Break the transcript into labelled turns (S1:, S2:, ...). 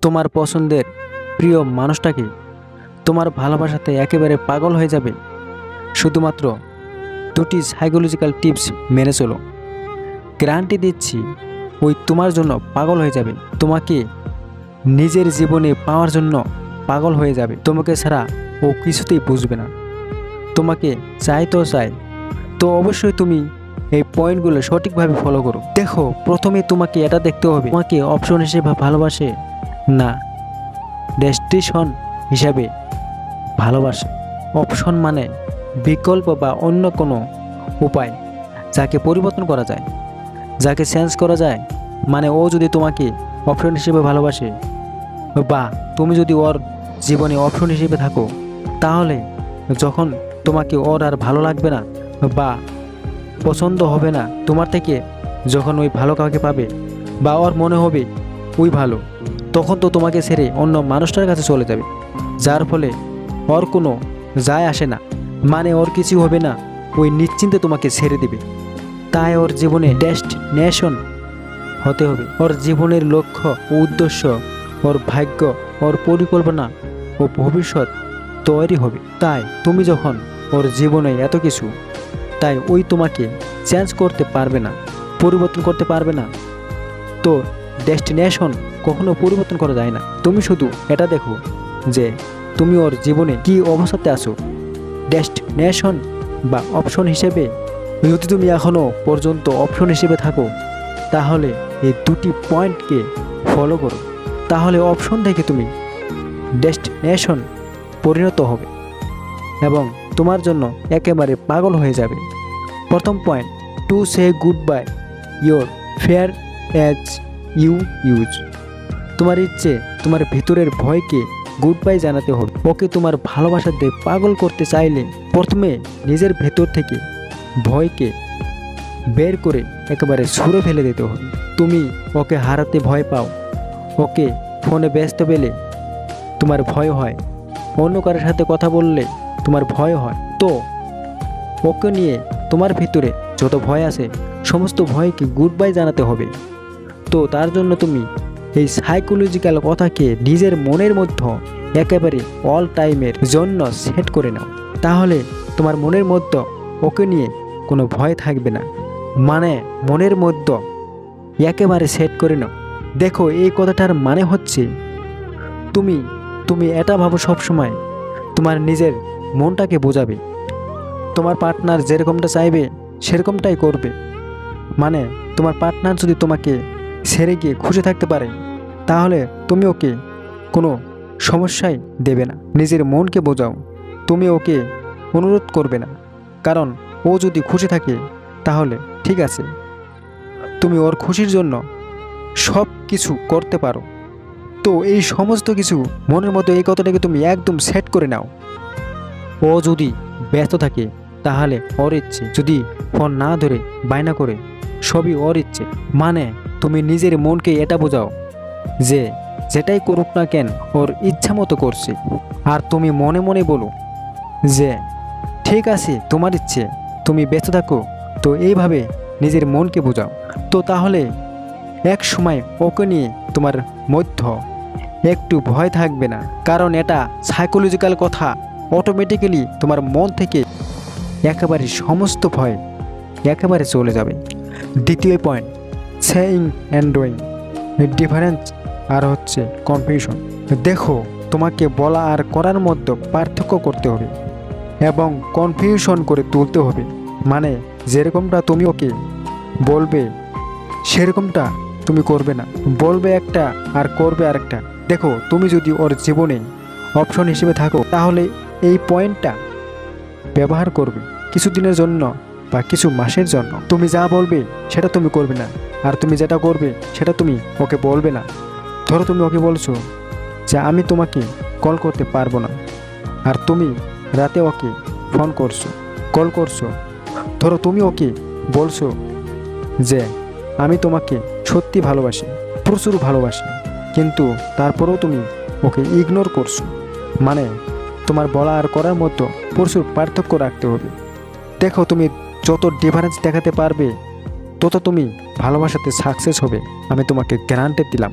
S1: তোমার পছন্দের প্রিয় মানুষটাকে তোমার ভালোবাসাতে একেবারে পাগল হয়ে যাবে। শুধুমাত্র দুটি সাইকোলজিক্যাল টিপস মেনে চলো। গ্যারান্টি দিচ্ছি ওই তোমার জন্য পাগল হয়ে যাবে, তোমাকে নিজের জীবনে পাওয়ার জন্য পাগল হয়ে যাবে। তোমাকে ছাড়া ও কিছুতেই বুঝবে না। তোমাকে চাই তো অবশ্যই তুমি এই পয়েন্টগুলো সঠিকভাবে ফলো করো। দেখো, প্রথমে তোমাকে এটা দেখতে হবে তোমাকে অপশন হিসেবে ভালোবাসে না ডেস্টিনেশন হিসাবে ভালোবাসে। অপশন মানে বিকল্প বা অন্য কোনো উপায় যাকে পরিবর্তন করা যায়, যাকে চেঞ্জ করা যায়। মানে ও যদি তোমাকে অপশন হিসেবে ভালোবাসে বা তুমি যদি ওর জীবনে অপশন হিসেবে থাকো, তাহলে যখন তোমাকে ওর আর ভালো লাগবে না বা পছন্দ হবে না তোমার থেকে, যখন ওই ভালো কাউকে পাবে বা ওর মনে হবে ওই ভালো, তখন তো তোমাকে ছেড়ে অন্য মানুষটার কাছে চলে যাবে। যার ফলে ওর কোনো যায় আসে না, মানে ওর কিছু হবে না, ওই নিশ্চিন্তে তোমাকে ছেড়ে দেবে। তাই ওর জীবনে ডেস্টিনেশন হতে হবে। ওর জীবনের লক্ষ্য ও উদ্দেশ্য, ওর ভাগ্য, ওর পরিকল্পনা ও ভবিষ্যৎ তৈরি হবে। তাই তুমি যখন ওর জীবনে এত কিছু, তাই ওই তোমাকে চেঞ্জ করতে পারবে না, পরিবর্তন করতে পারবে না। তো ডেস্টিনেশন কখনো পরিবর্তন করা যায় না। তুমি শুধু এটা দেখো যে তুমি ওর জীবনে কি অবস্থাতে আছো। ডেস্টিনেশন বা অপশন হিসেবে যদি তুমি এখনও পর্যন্ত অপশন হিসেবে থাকো, তাহলে এই দুটি পয়েন্টকে ফলো করো। তাহলে অপশন থেকে তুমি ডেস্টিনেশন পরিণত হবে এবং তোমার জন্য একেবারে পাগল হয়ে যাবে। প্রথম point, to say good bye your fair as you use. তোমার ইচ্ছে, তোমার ভিতরের ভয়কে গুড বাই জানাতে হবে। ওকে তোমার ভালোবাসাতে পাগল করতে চাইলে প্রথমে নিজের ভেতর থেকে ভয়কে বের করে একেবারে ছুঁড়ে ফেলে দিতে হবে। তুমি ওকে হারাতে ভয় পাও, ওকে ফোনে ব্যস্ত পেলে তোমার ভয় হয়, অন্য কারোর সাথে কথা বললে তোমার ভয় হয়। তো ওকে নিয়ে তোমার ভিতরে যত ভয় আছে, সমস্ত ভয়কে গুড বাই জানাতে হবে। তো তার জন্য তুমি এই সাইকোলজিক্যাল কথাকে নিজের মনের মধ্যে একেবারে অল টাইমের জন্য সেট করে নাও। তাহলে তোমার মনের মধ্যে ওকে নিয়ে কোনো ভয় থাকবে না। মানে মনের মধ্যে একেবারে সেট করে নাও। দেখো, এই কথাটার মানে হচ্ছে তুমি এটা ভাবো সবসময় তোমার নিজের মনটাকে বোঝাবে। তোমার পার্টনার যেরকমটা চাইবে সেরকমটাই করবে। মানে তোমার পার্টনার যদি তোমাকে ছেড়ে গিয়ে খুশি থাকতে পারে, তাহলে তুমি ওকে কোনো সমস্যাই দেবে না। নিজের মনকে বোঝাও, তুমি ওকে অনুরোধ করবে না, কারণ ও যদি খুশি থাকে তাহলে ঠিক আছে, তুমি ওর খুশির জন্য সব কিছু করতে পারো। তো এই সমস্ত কিছু মনের মধ্যে এই কথাটাকে তুমি একদম সেট করে নাও। ও যদি ব্যস্ত থাকে তাহলে ওর ইচ্ছে, যদি ফোন না ধরে বায়না করে সবই ওর ইচ্ছে। মানে তুমি নিজের মনকে এটা বোঝাও যে যেটাই করুক না কেন ওর ইচ্ছা মতো করছে। আর তুমি মনে মনে বলো যে ঠিক আছে, তোমার ইচ্ছে, তুমি ব্যস্ত থাকো। তো এইভাবে নিজের মনকে বোঝাও। তো তাহলে এক সময় ওকে নিয়ে তোমার মধ্যে একটু ভয় থাকবে না, কারণ এটা সাইকোলজিক্যাল কথা। অটোমেটিক্যালি তোমার মন থেকে একেবারে সমস্ত ভয় একেবারে চলে যাবে। দ্বিতীয় point, saying and doing difference আর হচ্ছে কনফিউশন। দেখো, তোমাকে বলা আর করার মধ্যে পার্থক্য করতে হবে এবং কনফিউশন করে তুলতে হবে। মানে যেরকমটা তুমি ওকে বলবে সেরকমটা তুমি করবে না, বলবে একটা আর করবে আরেকটা। দেখো, তুমি যদি ওর জীবনে অপশন হিসেবে থাকো, তাহলে এই পয়েন্টটা ব্যবহার করবে কিছুদিনের জন্য বা কিছু মাসের জন্য। তুমি যা বলবে সেটা তুমি করবে না, আর তুমি যেটা করবে সেটা তুমি ওকে বলবে না। ধরো তুমি ওকে বলছো যে আমি তোমাকে কল করতে পারবো না, আর তুমি রাতে ওকে ফোন করছো, কল করছো। ধরো তুমি ওকে বলছো যে আমি তোমাকে সত্যি ভালোবাসি, প্রচুর ভালোবাসি, কিন্তু তারপরেও তুমি ওকে ইগনোর করছো। মানে তোমার বলা আর করার মধ্যে প্রচুর পার্থক্য রাখতে হবে। দেখো, তুমি যত ডিফারেন্স দেখাতে পারবে তত তুমি ভালোবাসাতে সাকসেস হবে, আমি তোমাকে গ্যারান্টি দিলাম।